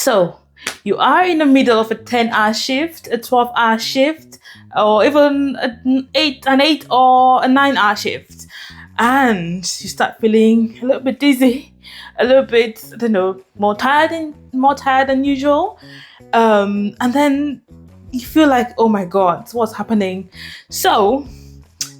So you are in the middle of a 10-hour shift, a 12-hour shift, or even an 8 or a 9-hour shift, and you start feeling a little bit dizzy, a little bit, I don't know, more tired than usual, and then you feel like, oh my God, what's happening? So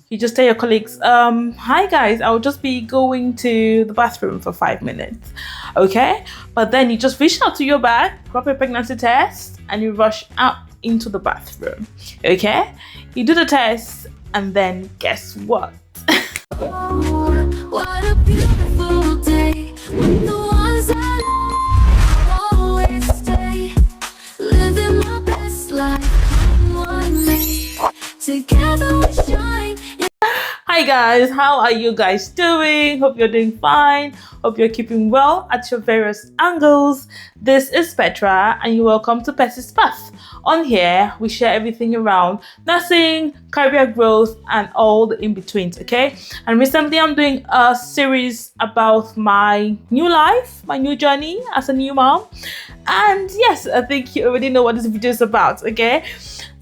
you just tell your colleagues, hi guys, I'll just be going to the bathroom for 5 minutes. Okay? But then you just reach out to your bag, grab a pregnancy test, and you rush out into the bathroom. Okay? You do the test, and then guess what? Oh, what a beautiful day when the ones I love always stay, living my best life. Come on me, together we shine. Hi guys, how are you guys doing? Hope you're doing fine. Hope you're keeping well at your various angles. This is Petra and you're welcome to PETY'S. On here, we share everything around nursing, career growth, and all the in-betweens, okay? And recently I'm doing a series about my new life, my new journey as a new mom. And yes, I think you already know what this video is about, okay?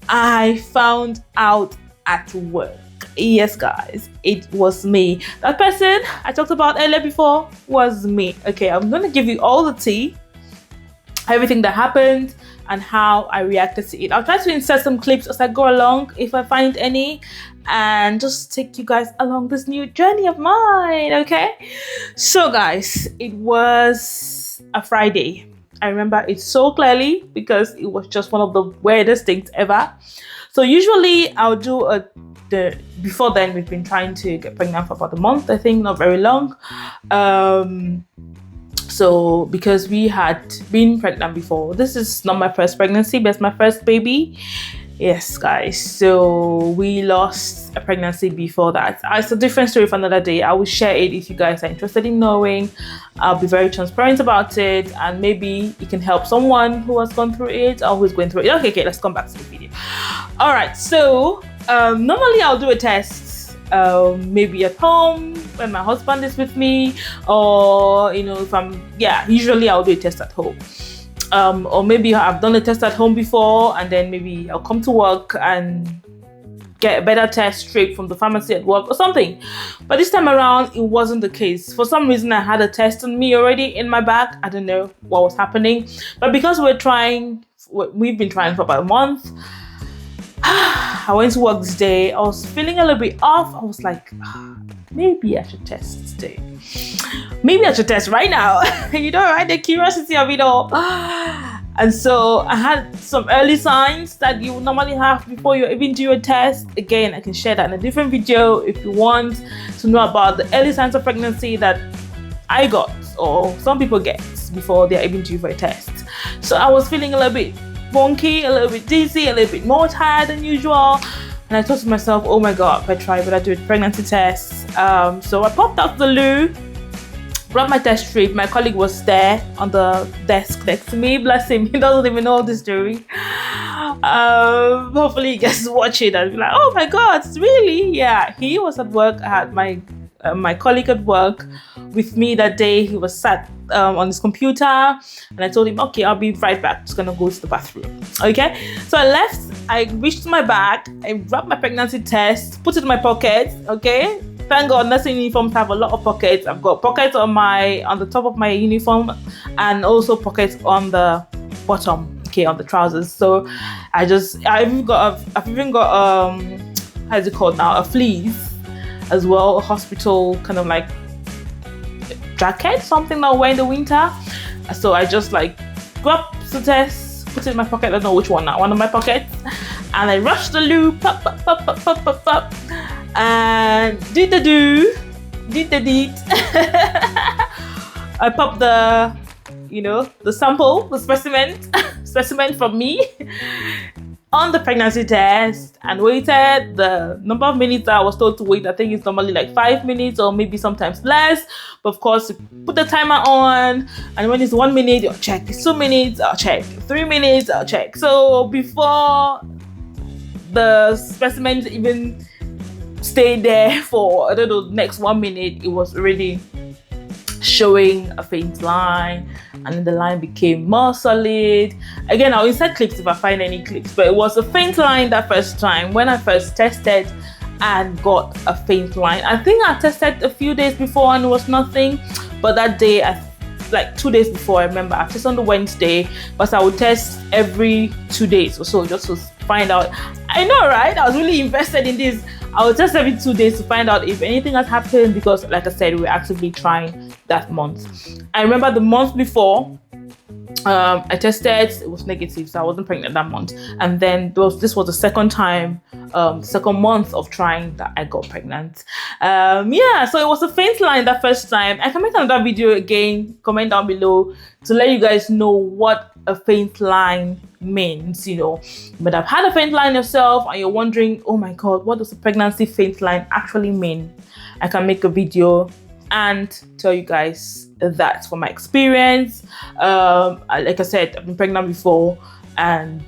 I found out at work. Yes guys, it was me. That person I talked about earlier before was me. Okay, I'm gonna give you all the tea, everything that happened and how I reacted to it. I'll try to insert some clips as I go along if I find any, and just take you guys along this new journey of mine. Okay, so guys, it was a Friday. I remember it so clearly because it was just one of the weirdest things ever. So usually I'll do before then we've been trying to get pregnant for about a month, I think, not very long. So because we had been pregnant before, this is not my first pregnancy, but it's my first baby. Yes guys, so we lost a pregnancy before that. It's a different story for another day. I will share it if you guys are interested in knowing. I'll be very transparent about it, and maybe it can help someone who has gone through it or who's going through it. Okay, let's come back to the video. All right, so normally I'll do a test maybe at home when my husband is with me, or if usually I'll do a test at home. Or maybe I've done a test at home before, and then maybe I'll come to work and get a better test straight from the pharmacy at work or something. But this time around, it wasn't the case. For some reason, I had a test on me already in my bag. I don't know what was happening. But because we've been trying for about a month, I went to work this day. I was feeling a little bit off. I was like, maybe I should test today. Maybe I should test right now. Right? The curiosity of it all. And so I had some early signs that you normally have before you even do a test. Again, I can share that in a different video if you want to know about the early signs of pregnancy that I got, or some people get before they're even due for a test. So I was feeling a little bit funky, a little bit dizzy, a little bit more tired than usual. And I thought to myself, oh my God, Petra, I better do a pregnancy test. So I popped out the loo, grabbed my test strip. My colleague was there on the desk next to me. Bless him, he doesn't even know this story. Hopefully he gets to watch it and be like, oh my God, really? Yeah, he was at work. I had my colleague at work with me that day. He was sat on his computer, and I told him, okay, I'll be right back, just gonna go to the bathroom. Okay, so I left. I reached my bag, I grabbed my pregnancy test, put it in my pocket. Okay, thank God nursing uniforms have a lot of pockets. I've got pockets on the top of my uniform, and also pockets on the bottom, on the trousers. So I've even got how's it called now, a fleece as well, a hospital kind of like jacket, something that I wear in the winter. So I just grabbed the test, put it in my pocket, I don't know which one now, one of my pockets, and I rushed the loo, pop, and did the deed. I popped the sample, the specimen from me on the pregnancy test, and waited the number of minutes that I was told to wait. I think it's normally 5 minutes or maybe sometimes less, but of course you put the timer on, and when it's 1 minute I'll check, it's 2 minutes I'll check, 3 minutes I'll check. So before the specimens even stayed there for the next 1 minute, it was already showing a faint line and then the line became more solid. Again, I'll insert clips if I find any clips, but it was a faint line that first time when I first tested and got a faint line. I think I tested a few days before and it was nothing, but that day, like 2 days before, I remember I tested on the Wednesday, but I would test every 2 days or so just to find out. I know, right? I was really invested in this. I would test every 2 days to find out if anything has happened, because like I said, we're actively trying that month. I remember the month before, I tested, it was negative, so I wasn't pregnant that month. And then this was the second time, second month of trying that I got pregnant. Yeah, so it was a faint line that first time. I can make another video again, comment down below to let you guys know what a faint line means, you know. But I've had a faint line yourself and you're wondering, oh my God, what does a pregnancy faint line actually mean? I can make a video and tell you guys that from my experience. Like I said, I've been pregnant before and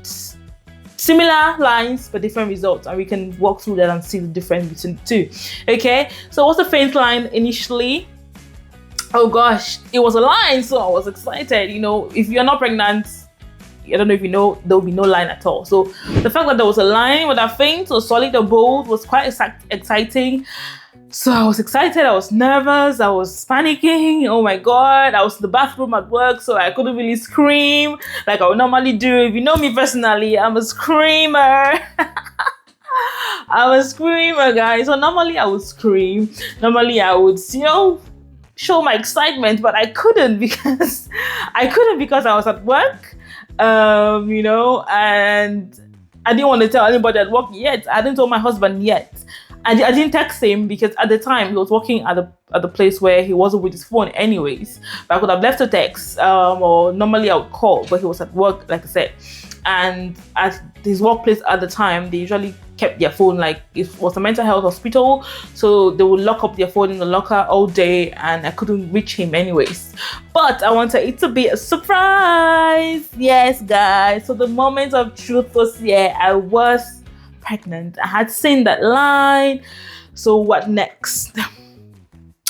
similar lines but different results, and we can walk through that and see the difference between the two. Okay, so what's a faint line initially? Oh gosh, it was a line, so I was excited. You know, if you're not pregnant, I don't know if you know, there will be no line at all. So the fact that there was a line, whether faint or solid or bold, was quite exciting. So I was excited, I was nervous, I was panicking. Oh my God, I was in the bathroom at work, so I couldn't really scream like I would normally do. If you know me personally, I'm a screamer. I'm a screamer, guys. So normally I would scream. Normally I would, you know, show my excitement, but I couldn't because I was at work. You know, and I didn't want to tell anybody at work yet. I didn't tell my husband yet. I didn't text him because at the time he was working at the place where he wasn't with his phone anyways. But I could have left a text, or normally I would call, but he was at work, like I said. And at his workplace at the time, they usually kept their phone, like it was a mental health hospital, so they would lock up their phone in the locker all day, and I couldn't reach him anyways. But I wanted it to be a surprise. Yes, guys. So the moment of truth was here. I was pregnant. I had seen that line. So what next?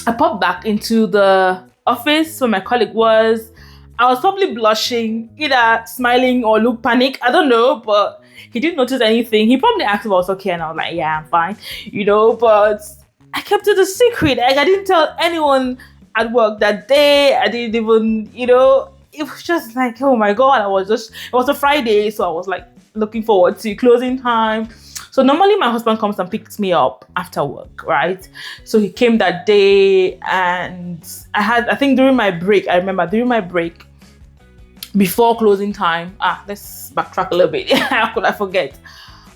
I popped back into the office where my colleague was. I was probably blushing, either smiling or look panic. I don't know, but he didn't notice anything. He probably asked if I was okay, and I was like, yeah, I'm fine, you know. But I kept it a secret. Like I didn't tell anyone at work that day. I didn't even, you know. It was just like, oh my God. It was a Friday, so I was like looking forward to closing time. So normally my husband comes and picks me up after work, right? So he came that day, and I think during my break, before closing time, let's backtrack a little bit. How could I forget?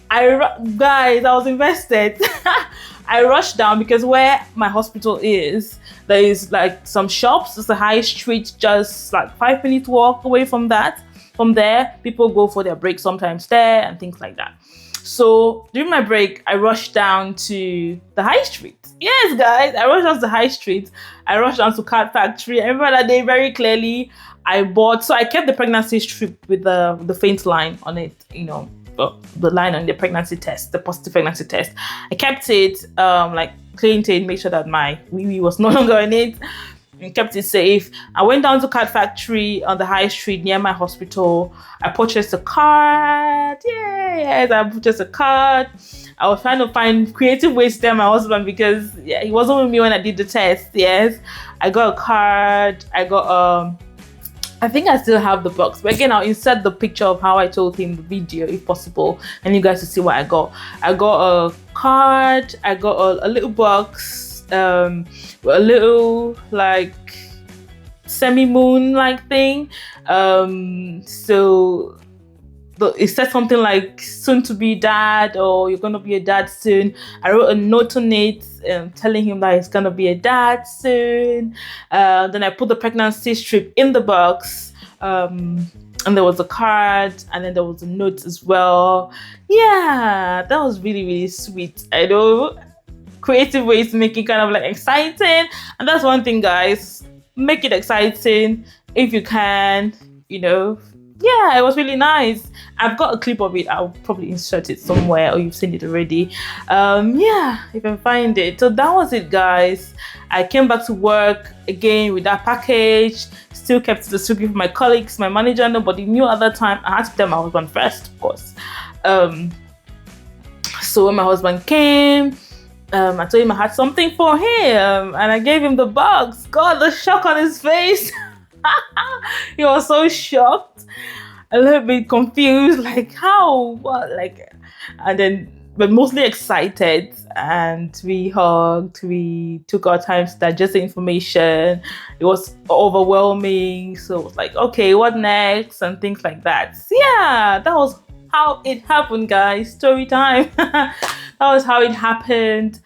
Guys, I was invested. I rushed down because where my hospital is, there is like some shops. It's a high street, just like 5 minutes walk away from that. From there, people go for their break sometimes there and things like that. So during my break, I rushed down to the high street. Yes, guys, I rushed down to the high street. I rushed down to Card Factory. I remember that day very clearly. So I kept the pregnancy strip with the faint line on it, you know, the line on the pregnancy test, the positive pregnancy test. I kept it, like cleaned it, made sure that my wee was no longer in it, and kept it safe. I went down to Card Factory on the high street near my hospital. I purchased a card. Yes, I purchased a card. I was trying to find creative ways to tell my husband because he wasn't with me when I did the test. Yes, I got a card. I think I still have the box, but again, I'll insert the picture of how I told him the video if possible, and you guys will see what I got. I got a card. I got a little box, a little like semi-moon like thing. So it said something like soon to be dad, or you're gonna be a dad soon. I wrote a note on it telling him that he's gonna be a dad soon. Then I put the pregnancy strip in the box, and there was a card, and then there was a note as well. Yeah, that was really, really sweet. I know, creative ways to make it kind of like exciting, and that's one thing, guys. Make it exciting if you can, you know. yeah, it was really nice. I've got a clip of it. I'll probably insert it somewhere, or you've seen it already. Yeah, you can find it. So that was it, guys. I came back to work again with that package. Still kept the secret from my colleagues, my manager. Nobody knew at that time. I had to tell my husband first, of course. So when my husband came, I told him I had something for him, and I gave him the box. God, the shock on his face. He was so shocked, a little bit confused, like how, what, like, and then, but mostly excited. And we hugged, we took our time to digest the information. It was overwhelming, so it was like, okay, what next, and things like that. So yeah, that was how it happened, guys. Story time. That was how it happened.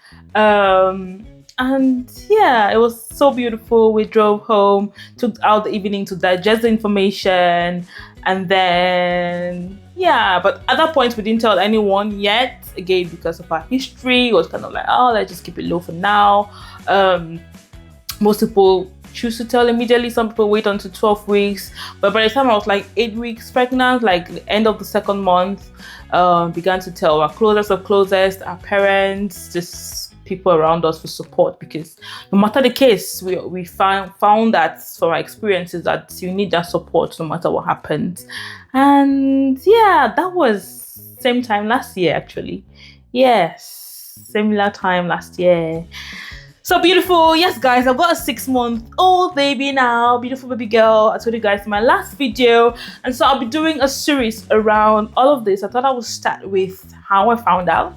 And yeah, it was so beautiful. We drove home, took out the evening to digest the information, and then yeah, but at that point we didn't tell anyone yet, again because of our history. It was kind of like, oh, let's just keep it low for now. Most people choose to tell immediately. Some people wait until 12 weeks, but by the time I was like 8 weeks pregnant, like the end of the second month, began to tell our closest of closest, our parents, just people around us for support, because no matter the case, we found that from our experiences that you need that support no matter what happens. And yeah, that was same time last year, actually. Yes, similar time last year. So beautiful. Yes, guys, I've got a 6-month-old baby now. Beautiful baby girl. I told you guys in my last video. And so I'll be doing a series around all of this. I thought I would start with how I found out,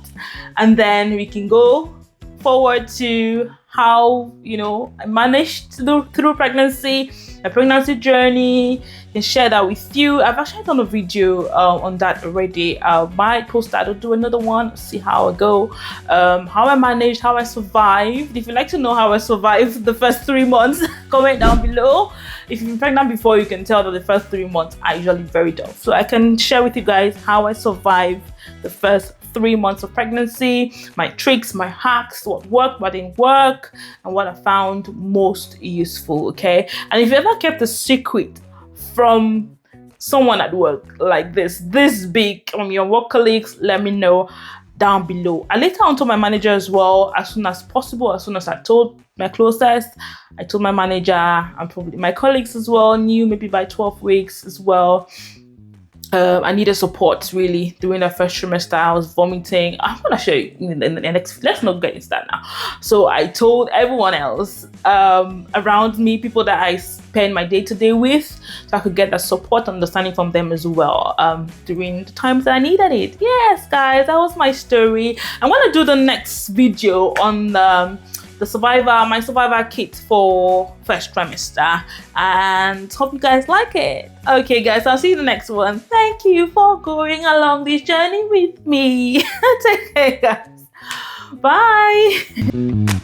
and then we can go forward to how, you know, I managed through pregnancy, a pregnancy journey, and share that with you. I've actually done a video on that already. I might post that or do another one, see how I go, how I managed, how I survived. If you'd like to know how I survived the first 3 months, comment down below. If you've been pregnant before, you can tell that the first 3 months are usually very tough. So I can share with you guys how I survived the first 3 months of pregnancy, my tricks, my hacks, what worked, what didn't work, and what I found most useful. Okay, and if you ever kept a secret from someone at work like this big, from your work colleagues, let me know down below. I later on told my manager as well, as soon as possible. As soon as I told my closest, I told my manager, and probably my colleagues as well knew, maybe by 12 weeks as well. I needed support really during the first trimester. I was vomiting. I'm gonna show you in the next. Let's not get into that now. So I told everyone else around me, people that I spend my day-to-day with, so I could get that support, understanding from them as well during the times that I needed it. Yes, guys, that was my story. I'm gonna do the next video on my survivor kit for first trimester, and hope you guys like it. Okay, guys, I'll see you in the next one. Thank you for going along this journey with me. Take care, guys. Bye.